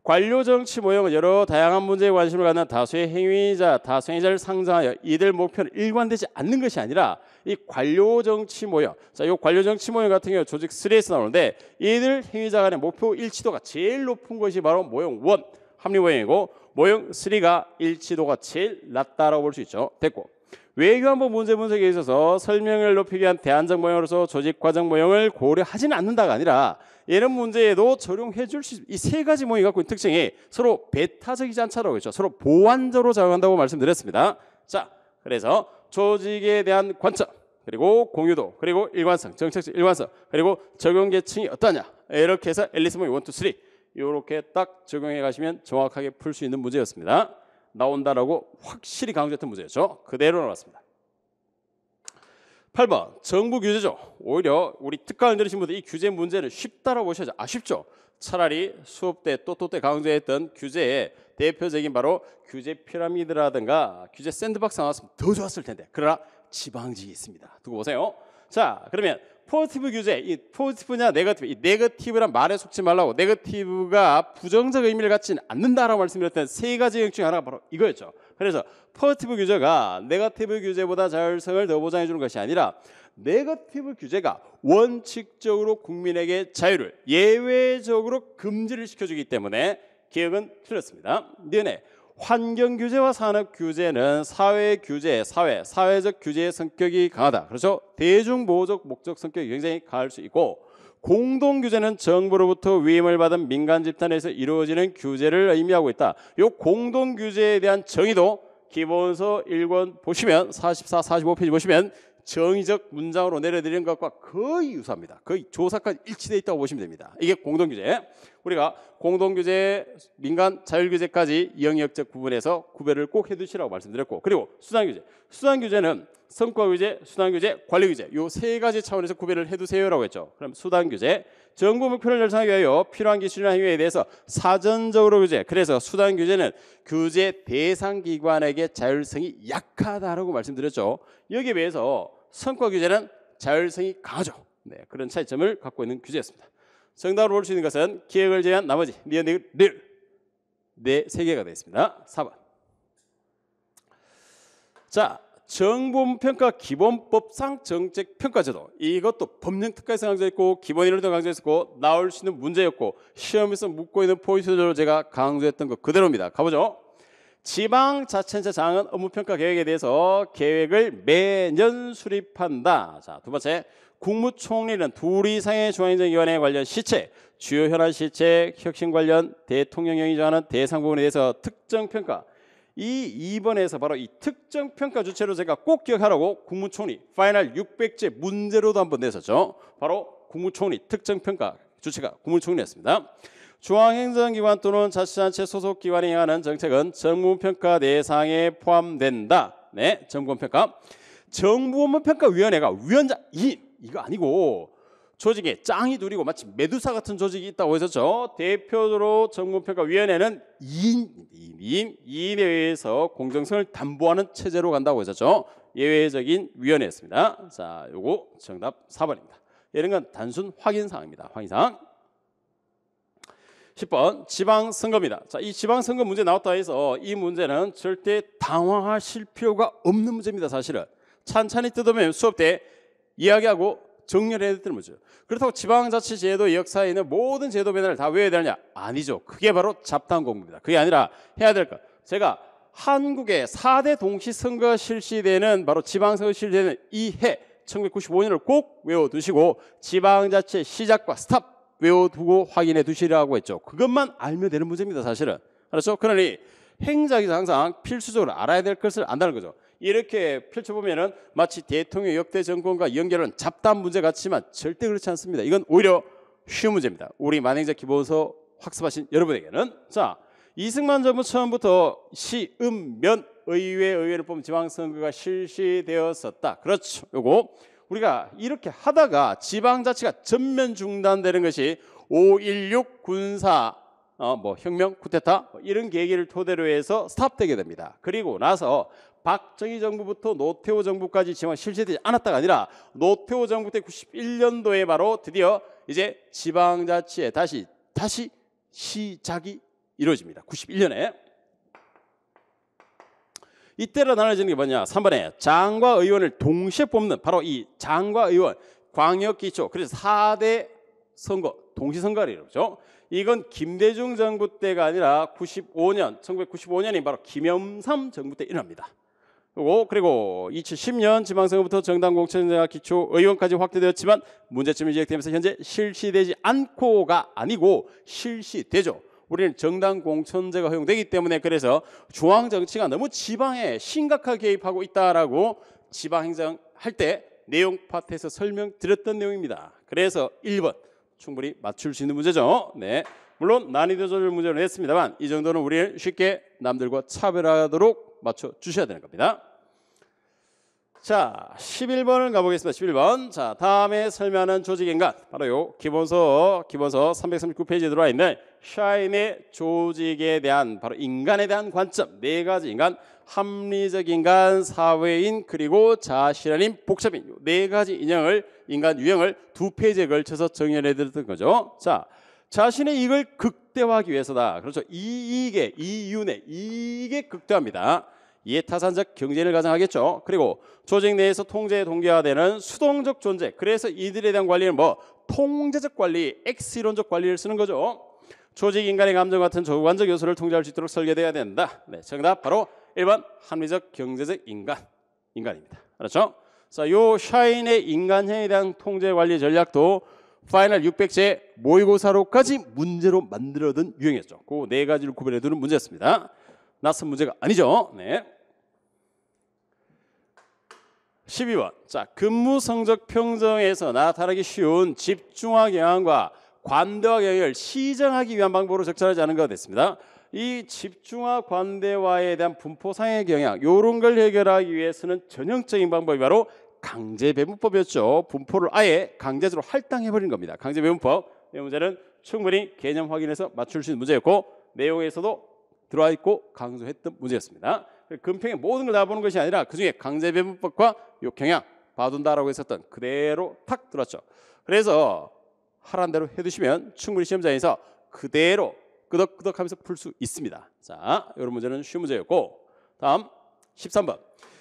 A: 관료 정치 모형은 여러 다양한 문제에 관심을 갖는 다수의 행위자를 상정하여 이들 목표는 일관되지 않는 것이 아니라 이 관료 정치 모형, 자, 이 관료 정치 모형 같은 경우 조직 3에서 나오는데 이들 행위자 간의 목표 일치도가 제일 높은 것이 바로 모형 1 합리 모형이고 모형 3가 일치도가 제일 낮다라고 볼 수 있죠. 됐고. 외교안보 문제 분석에 있어서 설명을 높이기 위한 대안적 모형으로서 조직 과정 모형을 고려하지는 않는다가 아니라 이런 문제에도 적용해 줄 수 있는 이 세 가지 모형이 갖고 있는 특징이 서로 배타적이지 않다라고 했죠. 서로 보완적으로 작용한다고 말씀드렸습니다. 자, 그래서 조직에 대한 관점, 그리고 공유도, 그리고 일관성, 정책적 일관성, 그리고 적용 계층이 어떠냐, 이렇게 해서 앨리스 모형 1, 2, 3 이렇게 딱 적용해 가시면 정확하게 풀 수 있는 문제였습니다. 나온다라고 확실히 강조했던 문제였죠. 그대로 나왔습니다. 8번 정부 규제죠. 오히려 우리 특강을 들으신 분들 이 규제 문제를 쉽다라고 보셔야죠. 쉽죠. 차라리 수업 때 또 강조했던 규제의 대표적인 바로 규제 피라미드라든가 규제 샌드박스 나왔으면 더 좋았을 텐데 그러나 지방직이 있습니다. 두고 보세요. 자, 그러면 포지티브 규제, 이 포지티브냐 네거티브, 이 네거티브란 말에 속지 말라고. 네거티브가 부정적 의미를 갖지는 않는다라고 말씀드렸던 세 가지 영역 중에 하나가 바로 이거였죠. 그래서 포지티브 규제가 네거티브 규제보다 자율성을 더 보장해 주는 것이 아니라 네거티브 규제가 원칙적으로 국민에게 자유를 예외적으로 금지를 시켜주기 때문에 기억은 틀렸습니다. 네. 환경 규제와 산업 규제는 사회 규제, 사회적 규제의 성격이 강하다. 그렇죠? 대중보호적 목적 성격이 굉장히 강할 수 있고 공동 규제는 정부로부터 위임을 받은 민간 집단에서 이루어지는 규제를 의미하고 있다. 이 공동 규제에 대한 정의도 기본서 1권 보시면 44, 45페이지 보시면 정의적 문장으로 내려드리는 것과 거의 유사합니다. 거의 조사까지 일치되어 있다고 보시면 됩니다. 이게 공동규제. 우리가 공동규제, 민간 자율규제까지 영역적 부분에서 구별을 꼭 해두시라고 말씀드렸고, 그리고 수단규제. 수단규제는 성과규제, 수단규제, 관리규제 이 세 가지 차원에서 구별을 해두세요라고 했죠. 그럼 수단규제, 정부 목표를 달성하기 위하여 필요한 기술이나 행위에 대해서 사전적으로 규제. 그래서 수단규제는 규제 대상 기관에게 자율성이 약하다라고 말씀드렸죠. 여기에 비해서 성과규제는 자율성이 강하죠. 네, 그런 차이점을 갖고 있는 규제였습니다. 정답으로 볼 수 있는 것은 기획을 제외한 나머지 세 개가 되어 있습니다. 4번. 자, 정보평가 기본법상 정책평가제도. 이것도 법령 특가에서 강조했고 기본이론도 강조했고 나올 수 있는 문제였고 시험에서 묻고 있는 포인트로 제가 강조했던 것 그대로입니다. 가보죠. 지방자치단체장은 업무평가 계획에 대해서 계획을 매년 수립한다. 자, 두 번째, 국무총리는 둘 이상의 중앙행정기관에 관련 시책, 주요 현안 시책, 혁신 관련 대통령령이 정하는 대상 부분에 대해서 특정평가. 이 2번에서 바로 이 특정평가 주체로 제가 꼭 기억하라고 국무총리 파이널 600제 문제로도 한번 냈었죠. 바로 국무총리 특정평가 주체가 국무총리였습니다. 중앙행정기관 또는 자치단체 소속기관이 행하는 정책은 정부평가 대상에 포함된다. 네, 정부평가. 정부업무평가위원회가 위원장 이거 아니고 조직에 짱이 둘이고 마치 메두사 같은 조직이 있다고 했었죠. 대표로 정부평가위원회는 2인에 의해서 공정성을 담보하는 체제로 간다고 했었죠. 예외적인 위원회였습니다. 자, 요거 정답 4번입니다. 이런 건 단순 확인사항입니다. 확인사항. 10번 지방선거입니다. 자, 이 지방선거 문제 나왔다 해서 이 문제는 절대 당황하실 필요가 없는 문제입니다. 사실은 찬찬히 뜯어보면 수업 때 이야기하고 정렬해야 되는 문제죠. 그렇다고 지방자치제도 역사에 있는 모든 제도 변화를 다 외워야 되느냐? 아니죠. 그게 바로 잡다한 공부입니다. 그게 아니라 해야 될 것. 제가 한국의 4대 동시선거가 실시되는 바로 지방선거 실시되는 이 해 1995년을 꼭 외워두시고 지방자치 시작과 스탑 외워두고 확인해 두시라고 했죠. 그것만 알면 되는 문제입니다. 사실은. 그렇죠? 그러니 행정에서 항상 필수적으로 알아야 될 것을 안다는 거죠. 이렇게 펼쳐보면은 마치 대통령 역대 정권과 연결은 잡다한 문제 같지만 절대 그렇지 않습니다. 이건 오히려 쉬운 문제입니다. 우리 만행자 기본서 학습하신 여러분에게는. 자, 이승만 정부 처음부터 시읍면 의회를 뽑은 지방선거가 실시되었었다. 그렇죠. 요거 우리가 이렇게 하다가 지방자치가 전면 중단되는 것이 5.16 군사 뭐 혁명, 쿠데타 이런 계기를 토대로 해서 스탑되게 됩니다. 그리고 나서 박정희 정부부터 노태우 정부까지 지금 실시되지 않았다가 아니라 노태우 정부 때 91년도에 바로 드디어 이제 지방자치에 다시 시작이 이루어집니다. 91년에. 이때로 나눠지는 게 뭐냐? 3번에 장과 의원을 동시에 뽑는 바로 이 장과 의원 광역기초, 그래서 4대 선거 동시 선거를 이루죠. 이건 김대중 정부 때가 아니라 1995년이 바로 김영삼 정부 때 일어납니다. 그리고 2010년 지방선거부터 정당 공천제가 기초 의원까지 확대되었지만 문제점이 지적되면서 현재 실시되지 않고가 아니고 실시되죠. 우리는 정당 공천제가 허용되기 때문에 그래서 중앙 정치가 너무 지방에 심각하게 개입하고 있다라고 지방행정할 때 내용 파트에서 설명드렸던 내용입니다. 그래서 1번 충분히 맞출 수 있는 문제죠. 네, 물론 난이도 조절 문제로 냈습니다만 이 정도는 우리는 쉽게 남들과 차별하도록 맞춰 주셔야 되는 겁니다. 자, 11번을 가보겠습니다. 11번. 자, 다음에 설명하는 조직인간 바로 요 기본서 339페이지에 들어와 있는 샤인의 조직에 대한 바로 인간에 대한 관점 4가지 인간, 합리적 인간, 사회인, 그리고 자신인, 복잡인 4가지 인간 유형을 2페이지에 걸쳐서 정의해 드렸던 거죠. 자, 자신의 이익을 극대화하기 위해서다. 그렇죠. 이익에 극대화입니다. 이해타산적 경쟁을 가장하겠죠. 그리고 조직 내에서 통제에 동기화되는 수동적 존재. 그래서 이들에 대한 관리는 뭐 통제적 관리, X이론적 관리를 쓰는 거죠. 조직 인간의 감정 같은 주관적 요소를 통제할 수 있도록 설계되어야 된다. 네, 정답 바로 1번 합리적 경제적 인간입니다. 그렇죠? 자, 요 샤인의 인간형에 대한 통제 관리 전략도 파이널 600제 모의고사로까지 문제로 만들어둔 유형이었죠. 그 4가지를 구별해 두는 문제였습니다. 낯선 문제가 아니죠. 네. 12번. 자, 근무 성적 평정에서 나타나기 쉬운 집중화 경향과 관대화 경향을 시정하기 위한 방법으로 적절하지 않은 것가 됐습니다. 이 집중화 관대화에 대한 분포상의 경향 이런 걸 해결하기 위해서는 전형적인 방법이 바로 강제배분법이었죠. 분포를 아예 강제적으로 할당해버린 겁니다. 강제배분법. 이 문제는 충분히 개념 확인해서 맞출 수 있는 문제였고 내용에서도 들어와 있고 강조했던 문제였습니다. 금평의 모든 걸 다 보는 것이 아니라 그중에 강제배분법과 요 경향 봐둔다라고 했었던 그대로 탁 들었죠. 그래서 하라는 대로 해두시면 충분히 시험장에서 그대로 끄덕끄덕하면서 풀 수 있습니다. 자, 이런 문제는 쉬운 문제였고 다음 13번.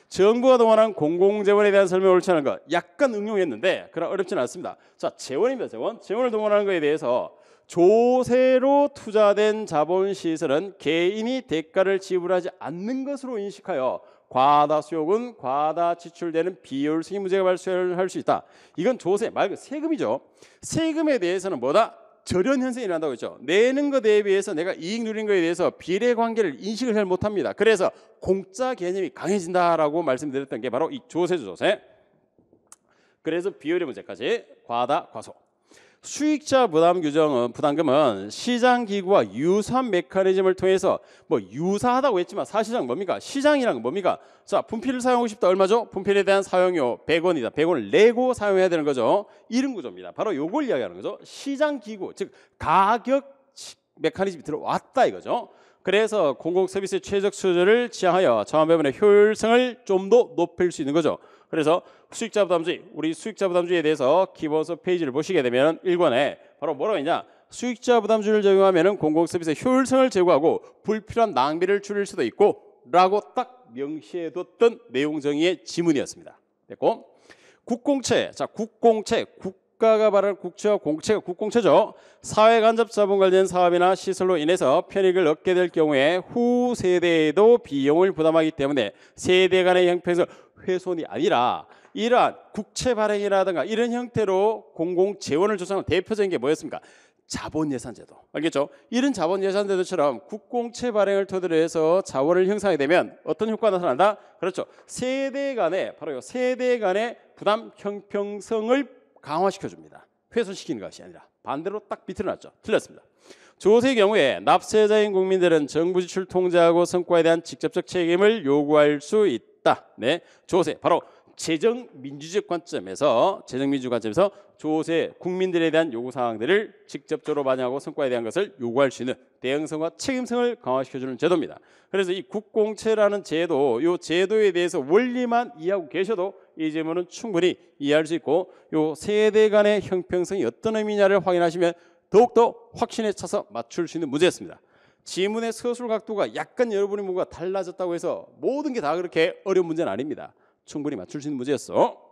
A: 정부가 동원한 공공재원에 대한 설명을 옳지 않은 것 약간 응용했는데 그러나 어렵지는 않습니다. 자, 재원입니다. 재원을 동원하는 것에 대해서 조세로 투자된 자본시설은 개인이 대가를 지불하지 않는 것으로 인식하여 과다 수요금, 과다 지출되는 비효율성의 문제가 발생할 수 있다. 이건 조세 말 그대로 세금이죠. 세금에 대해서는 뭐다? 절연 현상이 일어난다고 했죠. 내는 것 대비해서 내가 이익 누린 것에 대해서 비례관계를 인식을 잘 못합니다. 그래서 공짜 개념이 강해진다라고 말씀드렸던 게 바로 이 조세죠. 조세. 그래서 비효율의 문제까지 과다, 과소. 수익자 부담 규정은 부담금은 시장 기구와 유사한 메커니즘을 통해서 뭐 유사하다고 했지만 사실상 뭡니까? 시장이란 건 뭡니까? 자, 분필을 사용하고 싶다 얼마죠? 분필에 대한 사용료 100원이다. 100원을 내고 사용해야 되는 거죠. 이런 구조입니다. 바로 요걸 이야기하는 거죠. 시장 기구, 즉 가격 메커니즘이 들어왔다 이거죠. 그래서 공공 서비스의 최적 수준을 지향하여 자원배분의 효율성을 좀 더 높일 수 있는 거죠. 그래서 수익자 부담주의, 우리 수익자 부담주의에 대해서 기본서 페이지를 보시게 되면 1권에 바로 뭐라고 했냐? 수익자 부담주의를 적용하면 공공 서비스의 효율성을 제고하고 불필요한 낭비를 줄일 수도 있고 라고 딱 명시해뒀던 내용 정의의 지문이었습니다. 됐고, 국공채, 자, 국공채, 국가가 말하는 국채와 공채가 국공채죠. 사회 간접 자본 관련 사업이나 시설로 인해서 편익을 얻게 될 경우에 후 세대에도 비용을 부담하기 때문에 세대 간의 형평성 훼손이 아니라 이러한 국채 발행이라든가 이런 형태로 공공 재원을 조성한 대표적인 게 뭐였습니까? 자본예산제도. 알겠죠? 이런 자본예산제도처럼 국공채 발행을 토대로 해서 자원을 형성하게 되면 어떤 효과가 나타난다? 그렇죠. 세대 간의 바로 세대 간의 부담 형평성을 강화시켜줍니다. 훼손시키는 것이 아니라 반대로 딱 비틀어놨죠. 틀렸습니다. 조세의 경우에 납세자인 국민들은 정부 지출 통제하고 성과에 대한 직접적 책임을 요구할 수 있다. 네, 조세 바로 재정민주적 관점에서 조세 국민들에 대한 요구 사항들을 직접적으로 반영하고 성과에 대한 것을 요구할 수 있는 대응성과 책임성을 강화시켜주는 제도입니다. 그래서 이 국공채라는 제도, 이 제도에 대해서 원리만 이해하고 계셔도 이 질문은 충분히 이해할 수 있고, 이 세대 간의 형평성이 어떤 의미냐를 확인하시면 더욱더 확신에 차서 맞출 수 있는 문제였습니다. 지문의 서술 각도가 약간 여러분의 문과 달라졌다고 해서 모든 게 다 그렇게 어려운 문제는 아닙니다. 충분히 맞출 수 있는 문제였어.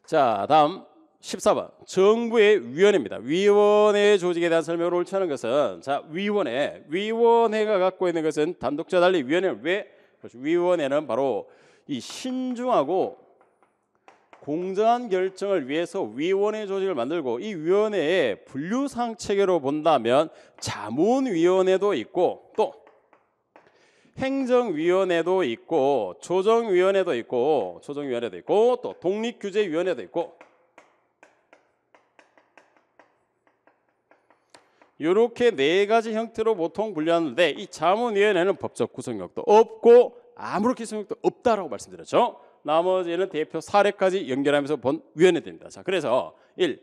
A: 자, 다음 14번 정부의 위원회입니다. 위원회 조직에 대한 설명을 옳지 않은 것은, 자, 위원회가 갖고 있는 것은 단독자 달리 위원회는 왜? 그렇죠. 위원회는 바로 이 신중하고 공정한 결정을 위해서 위원회 조직을 만들고, 이 위원회의 분류상 체계로 본다면 자문위원회도 있고 또 행정위원회도 있고 조정위원회도 있고 또 독립규제위원회도 있고, 이렇게 네 가지 형태로 보통 분류하는데, 이 자문위원회는 법적 구성력도 없고 아무런 기성력도 없다라고 말씀드렸죠. 나머지는 대표 사례까지 연결하면서 본 위원회들입니다. 자, 그래서 1.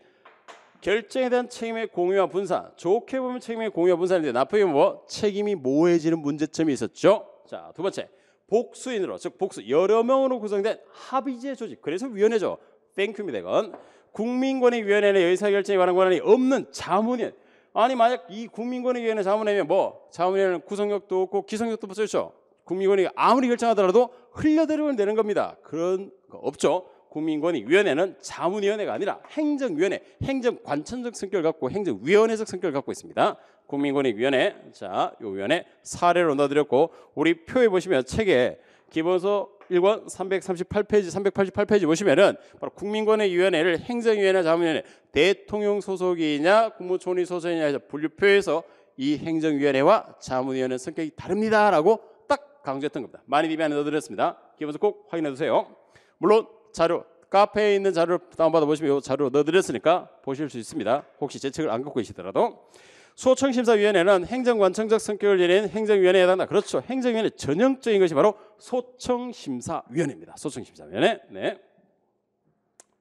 A: 결정에 대한 책임의 공유와 분산. 좋게 보면 책임의 공유와 분산인데 나쁘게 보면 책임이 모호해지는 문제점이 있었죠. 자, 두 번째, 복수인으로, 즉 복수, 여러 명으로 구성된 합의제 조직. 그래서 위원회죠. 땡큐입니다. 이건 국민권익위원회는 의사결정에 관한 권한이 없는 자문위원. 아니, 만약 이 국민권익위원회 자문회면 자문위원회는 구성력도 없고 기성력도 없죠. 국민권익이 아무리 결정하더라도 흘려들으면 되는 겁니다. 그런 거 없죠. 국민권익위원회는 자문위원회가 아니라 행정위원회, 행정관천적 성격을 갖고 행정위원회적 성격을 갖고 있습니다. 국민권익위원회, 자, 이 위원회 사례로 넣어드렸고, 우리 표에 보시면 책에 기본서 1권 338페이지, 388페이지 보시면은 바로 국민권익위원회를 행정위원회, 자문위원회, 대통령 소속이냐 국무총리 소속이냐 해서 분류표에서 이 행정위원회와 자문위원회 성격이 다릅니다라고 딱 강조했던 겁니다. 많이 DB 안에 넣어드렸습니다. 기본서 꼭 확인해 주세요. 물론 자료, 카페에 있는 자료를 다운받아 보시면 이 자료 넣어드렸으니까 보실 수 있습니다. 혹시 제 책을 안 갖고 계시더라도. 소청심사위원회는 행정관청적 성격을 지닌 행정위원회에 해당한다. 그렇죠. 행정위원회 전형적인 것이 바로 소청심사위원회입니다. 소청심사위원회. 네.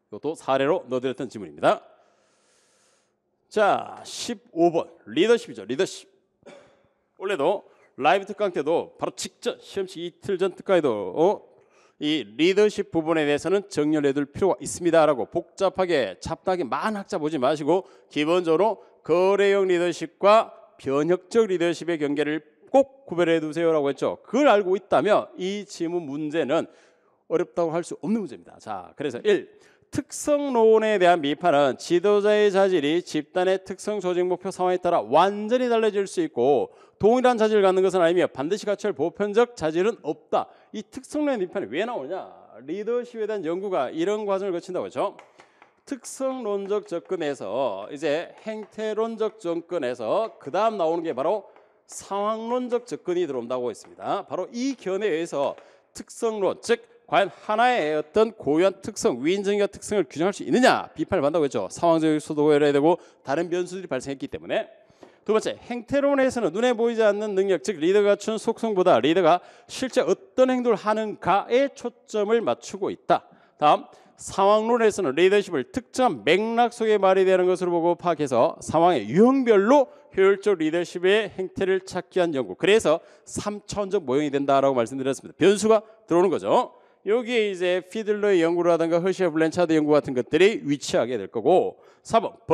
A: 이것도 사례로 넣어드렸던 지문입니다. 자, 15번 리더십이죠. 리더십. 원래도 라이브 특강 때도 바로 직전 시험치 이틀 전 특강에도 이 리더십 부분에 대해서는 정렬해 둘 필요가 있습니다라고 복잡하게 잡다하게 만학자 보지 마시고 기본적으로 거래형 리더십과 변혁적 리더십의 경계를 꼭 구별해 두세요라고 했죠. 그걸 알고 있다면 이 지문 문제는 어렵다고 할 수 없는 문제입니다. 자, 그래서 1. 특성론에 대한 비판은 지도자의 자질이 집단의 특성, 조직, 목표, 상황에 따라 완전히 달라질 수 있고 동일한 자질을 갖는 것은 아니며 반드시 갖춰야 할 보편적 자질은 없다. 이 특성론의 비판이 왜 나오냐? 리더십에 대한 연구가 이런 과정을 거친다고 했죠. 특성론적 접근에서 이제 행태론적 접근에서 그 다음 나오는 게 바로 상황론적 접근이 들어온다고 했습니다. 바로 이 견해에 의해서 특성론, 즉 과연 하나의 어떤 고유한 특성, 위인적인 특성을 규정할 수 있느냐 비판을 받는다고 했죠. 상황적 요소도 고려해야 되고 다른 변수들이 발생했기 때문에. 두 번째, 행태론에서는 눈에 보이지 않는 능력, 즉 리더가 갖춘 속성보다 리더가 실제 어떤 행동을 하는가에 초점을 맞추고 있다. 다음, 상황론에서는 리더십을 특정한 맥락 속에 말이 되는 것으로 보고 파악해서 상황의 유형별로 효율적 리더십의 행태를 찾기 위한 연구. 그래서 3차원적 모형이 된다라고 말씀드렸습니다. 변수가 들어오는 거죠. 여기에 이제 피들러의 연구라든가 허시와 블렌차드 연구 같은 것들이 위치하게 될 거고. 4번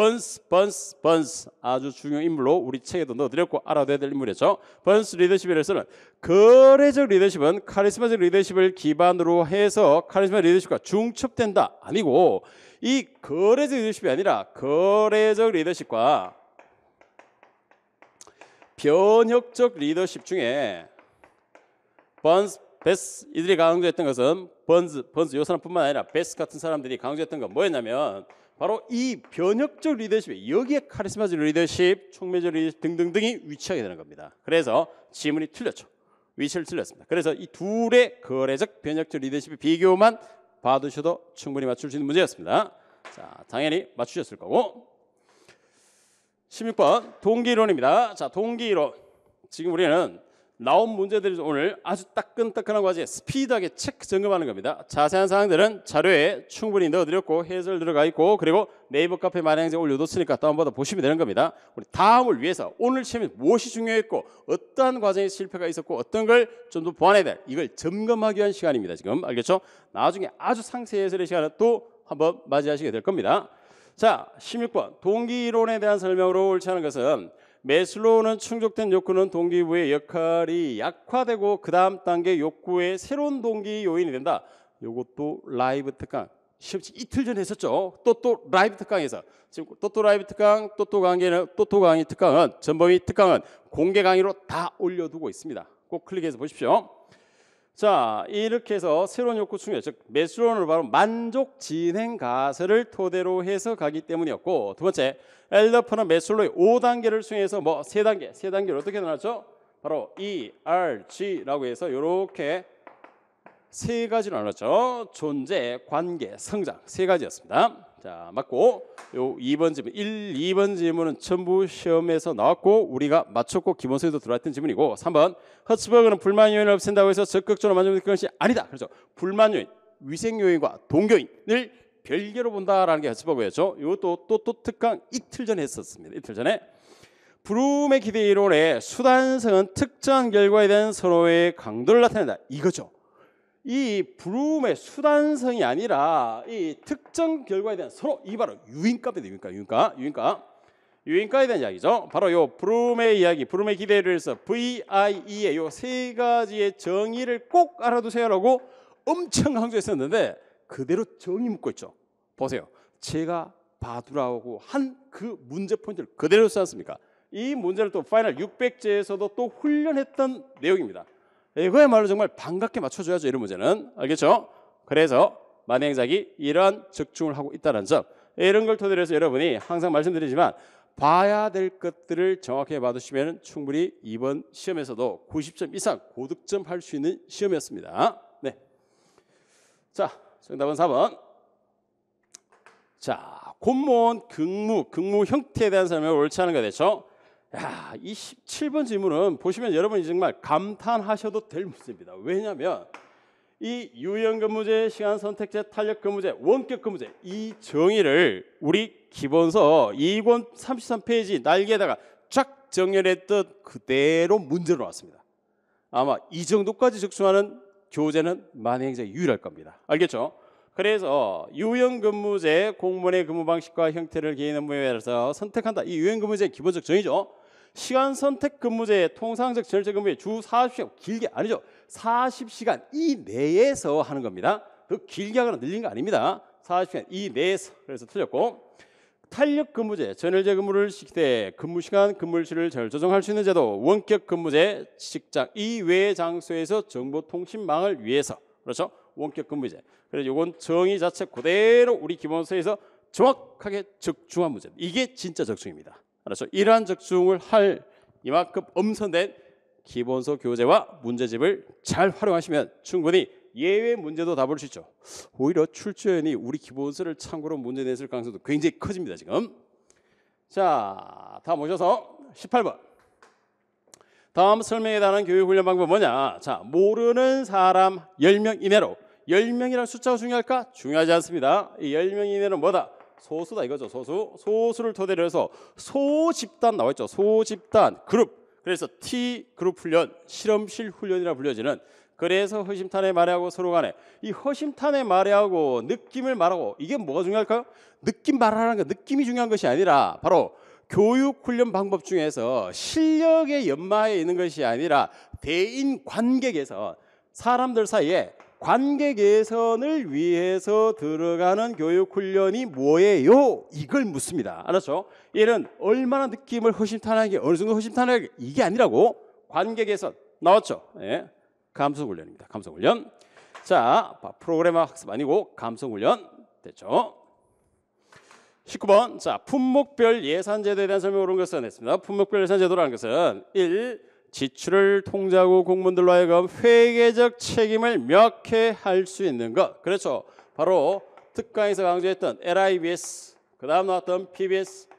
A: 번스 아주 중요한 인물로 우리 책에도 넣어드렸고 알아둬야 될 인물이었죠. 번스 리더십에서는 거래적 리더십은 카리스마적 리더십을 기반으로 해서 카리스마 리더십과 중첩된다 아니고, 이 거래적 리더십이 아니라 거래적 리더십과 변혁적 리더십 중에 번스, 베스 이들이 강조했던 것은 번스 이 사람뿐만 아니라 베스 같은 사람들이 강조했던 건 뭐였냐면 바로 이 변혁적 리더십에 여기에 카리스마적 리더십, 촉매적 리더십 등등등이 위치하게 되는 겁니다. 그래서 지문이 틀렸죠. 위치를 틀렸습니다. 그래서 이 둘의 거래적, 변혁적 리더십의 비교만 봐두셔도 충분히 맞출 수 있는 문제였습니다. 자, 당연히 맞추셨을 거고. 16번 동기이론입니다. 자, 동기이론. 지금 우리는 나온 문제들이 오늘 아주 따끈따끈한 과제 스피드하게 체크 점검하는 겁니다. 자세한 사항들은 자료에 충분히 넣어드렸고 해설 들어가 있고 그리고 네이버 카페 만행제 올려뒀으니까 다운받아 보시면 되는 겁니다. 우리 다음을 위해서 오늘 시험에 무엇이 중요했고 어떠한 과정에 실패가 있었고 어떤 걸 좀 더 보완해야 될 이걸 점검하기 위한 시간입니다. 지금 알겠죠? 나중에 아주 상세 해설의 시간을 또 한번 맞이하시게 될 겁니다. 자, 16번 동기이론에 대한 설명으로 옳지 않은 것은 매슬로우는 충족된 욕구는 동기부의 역할이 약화되고 그 다음 단계 욕구의 새로운 동기 요인이 된다. 이것도 라이브 특강 시험 이틀 전에 했었죠. 또 라이브 특강에서 지금 또 라이브 특강 또 강의 특강은 전범위 특강은 공개 강의로 다 올려두고 있습니다. 꼭 클릭해서 보십시오. 자, 이렇게 해서 새로운 욕구 충족, 즉 매슬로우는 바로 만족 진행 가설을 토대로 해서 가기 때문이었고, 두 번째 엘더퍼는 매슬로우의 5단계를 수행해서 뭐 세 단계를 어떻게 나눴죠? 바로 E, R, G라고 해서 이렇게 세 가지로 나눴죠. 존재, 관계, 성장 세 가지였습니다. 자, 맞고 요 2번 질문 2번 질문은 전부 시험에서 나왔고 우리가 맞췄고 기본서에도 들어왔던 질문이고 3번 허츠버그는 불만 요인을 없앤다고 해서 적극적으로 만족될 것이 아니다. 그렇죠. 불만 요인, 위생 요인과 동교인을 별개로 본다라는 게 허츠버그였죠. 이것도 또 특강 이틀 전에 했었습니다. 이틀 전에 브룸의 기대 이론의 수단성은 특정한 결과에 대한 선호의 강도를 나타낸다. 이거죠. 이 브룸의 수단성이 아니라 이 특정 결과에 대한 서로 이 바로 유인가입니다. 유인가에 대한 이야기죠. 바로 요 브룸의 이야기, 브룸의 기대를 해서 VIE의 요 세 가지의 정의를 꼭 알아두세요라고 엄청 강조했었는데 그대로 정의 묻고 있죠. 보세요. 제가 봐두라고 한 그 문제 포인트를 그대로 써놨습니까? 이 문제를 또 파이널 600제에서도 또 훈련했던 내용입니다. 이거야말로 정말 반갑게 맞춰줘야죠. 이런 문제는. 알겠죠? 그래서 만행작이 이러한 적중을 하고 있다는 점, 이런 걸 토대로 해서 여러분이 항상 말씀드리지만 봐야 될 것들을 정확하게 봐두시면 충분히 이번 시험에서도 90점 이상 고득점 할 수 있는 시험이었습니다. 네. 자, 정답은 4번. 자, 공무원 근무 형태에 대한 설명을 옳지 않은 거 됐죠? 야, 이 17번 질문은 보시면 여러분이 정말 감탄하셔도 될 문제입니다. 왜냐하면 이 유연근무제, 시간선택제, 탄력근무제, 원격근무제 이 정의를 우리 기본서 2권 33페이지 날개에다가 쫙 정렬했던 그대로 문제로 나왔습니다. 아마 이 정도까지 적중하는 교재는 만행자가 유일할 겁니다. 알겠죠? 그래서 유연근무제 공무원의 근무 방식과 형태를 개인 업무에 따라서 선택한다. 이 유연근무제의 기본적 정의죠. 시간선택 근무제의 통상적 전체 근무의 주 40시간 길게 아니죠. 40시간 이내에서 하는 겁니다. 더 길게 하거나 늘린 거 아닙니다. 40시간 이내에서. 그래서 틀렸고 탄력 근무제 전일제 근무를 시킬 때 근무시간 근무일수를 조정할 수 있는 제도 원격 근무제 직장 이외의 장소에서 정보통신망을 위해서 그렇죠. 원격 근무제. 그래서 이건 정의 자체 그대로 우리 기본서에서 정확하게 적중한 문제. 이게 진짜 적중입니다. 그렇죠. 이러한 적중을 할 이만큼 엄선된 기본서 교재와 문제집을 잘 활용하시면 충분히 예외 문제도 다 볼 수 있죠. 오히려 출제원이 우리 기본서를 참고로 문제 냈을 가능성도 굉장히 커집니다. 지금. 자, 다음 오셔서 18번. 다음 설명에 관한 교육훈련 방법 뭐냐? 자, 모르는 사람 10명 이내로. 10명이라는 숫자가 중요할까? 중요하지 않습니다. 이 10명 이내는 뭐다? 소수다 이거죠. 소수를 토대로 해서 소집단 나와있죠. 소집단 그룹. 그래서 T그룹 훈련, 실험실 훈련이라 불려지는 그래서 허심탄회 말하고 서로 간에 이 허심탄회 말하고 느낌을 말하고 이게 뭐가 중요할까요? 느낌 말하는 거 느낌이 중요한 것이 아니라 바로 교육 훈련 방법 중에서 실력의 연마에 있는 것이 아니라 대인 관계 개선 사람들 사이에 관계 개선을 위해서 들어가는 교육 훈련이 뭐예요? 이걸 묻습니다. 알았죠? 얘는 얼마나 느낌을 허심탄회하게 어느 정도 허심탄회하게 이게 아니라고 관계 개선 나왔죠? 예. 감성 훈련입니다. 감성 훈련. 자, 프로그래머 학습 아니고 감성 훈련 됐죠? 19번. 자, 품목별 예산 제도에 대한 설명을 온 것을 냈습니다. 품목별 예산 제도라는 것은 1. 지출을 통제하고 공무원들로 하여금 회계적 책임을 명확히 할 수 있는 것. 그렇죠. 바로 특강에서 강조했던 LIBS, 그 다음 나왔던 PBS,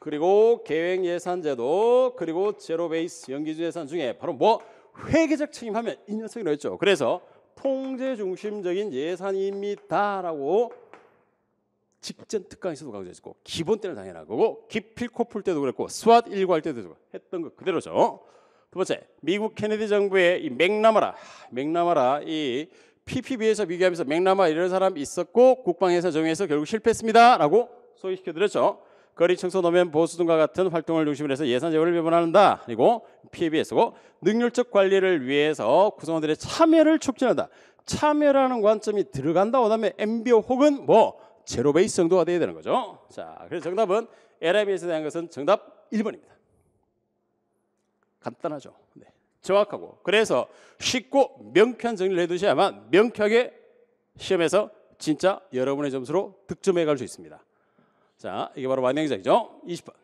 A: 그리고 계획예산제도, 그리고 제로 베이스 연기준 예산 중에 바로 뭐 회계적 책임하면 이 녀석이 나왔죠. 그래서 통제 중심적인 예산입니다라고 직전 특강에서도 강조했고 기본 때는 당연한 거고 기필코 풀 때도 그랬고 스왓 1구 할 때도 했던 거 그대로죠. 두 번째, 미국 케네디 정부의 이 맥나마라 이 PPB에서 비교하면서 맥나마 이런 사람 있었고 국방예산 정의에서 결국 실패했습니다라고 소개시켜드렸죠. 거리 청소 노면 보수 등과 같은 활동을 중심으로 해서 예산 재원을 배분한다. 그리고 PABS고 능률적 관리를 위해서 구성원들의 참여를 촉진한다. 참여라는 관점이 들어간다. 그다음에 MBO 혹은 뭐 제로 베이스 정도가 돼야 되는 거죠. 자, 그래서 정답은 LMS에 대한 것은 정답 1번입니다. 간단하죠. 네. 정확하고 그래서 쉽고 명쾌한 정리를 해두셔야만 명쾌하게 시험에서 진짜 여러분의 점수로 득점해 갈 수 있습니다. 자, 이게 바로 완행작이죠. 20번.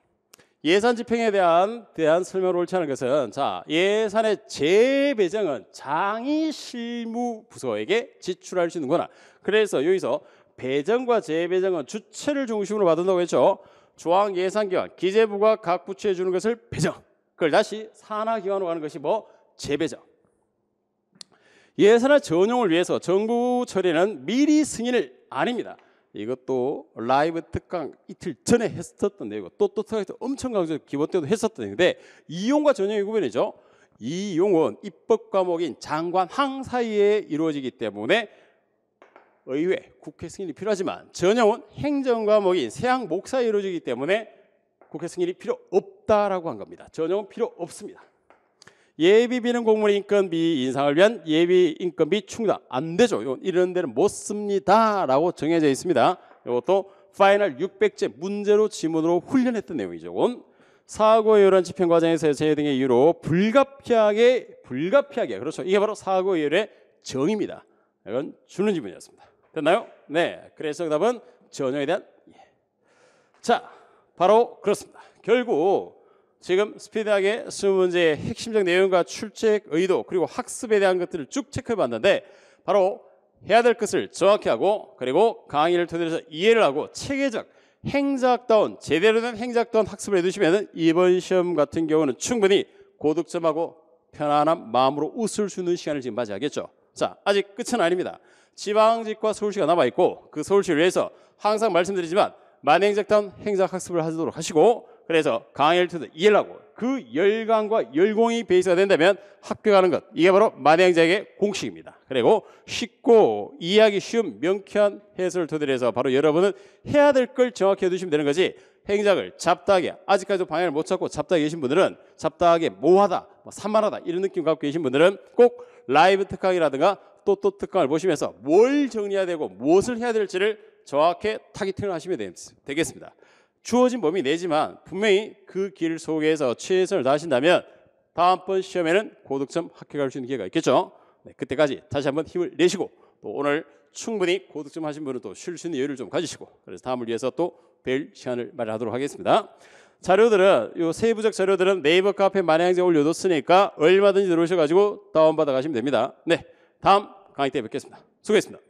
A: 예산 집행에 대한 설명을 옳지 않은 것은 자, 예산의 재배정은 장이 실무 부서에게 지출할 수 있는구나. 그래서 여기서 배정과 재배정은 주체를 중심으로 받는다고 했죠. 조항 예산기관, 기재부가 각 부처에 주는 것을 배정. 그걸 다시 산하기관으로 가는 것이 뭐 재배정. 예산의 전용을 위해서 정부 처리는 미리 승인을 아닙니다. 이것도 라이브 특강 이틀 전에 했었던 내용, 또 특강에서 엄청 강조 기본 때도 했었던 내용인데 이용과 전용의 구분이죠. 이용은 입법 과목인 장관항 사이에 이루어지기 때문에 의회, 국회 승인이 필요하지만 전용은 행정 과목인 세항 목사에 이루어지기 때문에 국회 승인이 필요 없다라고 한 겁니다. 전용은 필요 없습니다. 예비비는 공무원 인건비 인상을 위한 예비 인건비 충당 안 되죠. 이런 데는 못 씁니다라고 정해져 있습니다. 이것도 파이널 600제 문제로 지문으로 훈련했던 내용이죠. 사고 요란 집행 과정에서 제외 등의 이유로 불가피하게 그렇죠. 이게 바로 사고 요율의 정의입니다. 이건 주는 지문이었습니다. 됐나요? 네. 그래서 정답은 전용에 대한 자, 바로 그렇습니다. 결국 지금 스피드하게 20문제의 핵심적 내용과 출제 의도 그리고 학습에 대한 것들을 쭉 체크해 봤는데 바로 해야 될 것을 정확히 하고 그리고 강의를 토대로 해서 이해를 하고 체계적 행작다운 제대로 된 행작다운 학습을 해두시면 이번 시험 같은 경우는 충분히 고득점하고 편안한 마음으로 웃을 수 있는 시간을 지금 맞이하겠죠. 자, 아직 끝은 아닙니다. 지방직과 서울시가 남아있고 그 서울시를 위해서 항상 말씀드리지만 만행작다운 행작학습을 하도록 하시고 그래서 강의를 통해서 이해를 하고 그 열광과 열공이 베이스가 된다면 합격하는 것 이게 바로 만행작의 공식입니다. 그리고 쉽고 이해하기 쉬운 명쾌한 해설을 토대로 해서 바로 여러분은 해야 될 걸 정확히 해두시면 되는 거지 행작을 잡다하게 아직까지도 방향을 못 찾고 잡다하게 계신 분들은 잡다하게 모하다 산만하다 이런 느낌 갖고 계신 분들은 꼭 라이브 특강이라든가 또 특강을 보시면서 뭘 정리해야 되고 무엇을 해야 될지를 정확히 타깃팅을 하시면 되겠습니다. 주어진 범위 내지만 분명히 그 길 속에서 최선을 다하신다면 다음번 시험에는 고득점 합격할 수 있는 기회가 있겠죠. 네, 그때까지 다시 한번 힘을 내시고 또 오늘 충분히 고득점 하신 분은 또 쉴 수 있는 여유를 좀 가지시고 그래서 다음을 위해서 또 뵐 시간을 마련하도록 하겠습니다. 자료들은 요 세부적 자료들은 네이버 카페 만행작에 올려뒀으니까 얼마든지 들어오셔가지고 다운받아 가시면 됩니다. 네, 다음 강의 때 뵙겠습니다. 수고했습니다.